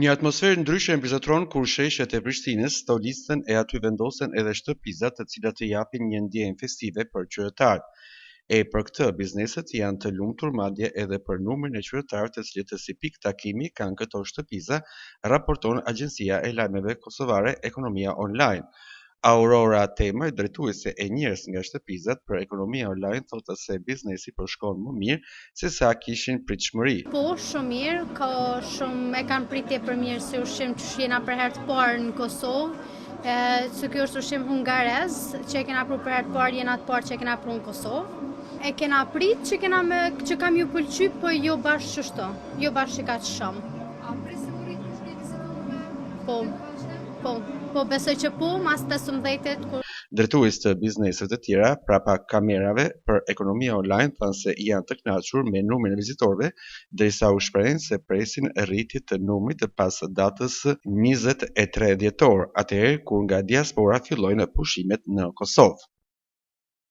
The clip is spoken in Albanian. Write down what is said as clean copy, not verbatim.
Një atmosferë ndryshe mbizotron kur sheshet e Prishtinës stolicën e aty vendosen edhe shtëpiza të cilat të japin një ndjenjë festive për qytetarët. E për këtë bizneset janë të lumtur madje edhe për numrin e qytetarëve të cilët si pikë takimi kanë këto shtëpiza, raporton agjencia e lajmeve kosovare Ekonomia Online. Aurora Temër, drejtuese e njërës nga shtëpizat për Ekonomia Online, thotë se biznesi po shkon më mirë se sa kishin pritshmëri. Po, shumë mirë, shumë e kanë pritje për mirë si ushqim që jena për herë të parë në Kosovë. Se ky është ushqim hungarez, që e kena pru për herë të parë, jena të parë që e kena pru në Kosovë. E kena prit që kam ju pëlqy, po jo bashkë qështo, jo bashkë që ka që shumë. A presigurit për shteti se do me... Po, besoj që po, mas 15-it kur... Drejtues të bizneset të tjera, prapa kamerave për Ekonomia Online, thanë se janë të kënaqur me numrin e vizitorëve, derisa u shprehin se presin rritje të numrit pas datës 23 dhjetor, atëherë kur nga diaspora fillojnë pushimet në Kosovë.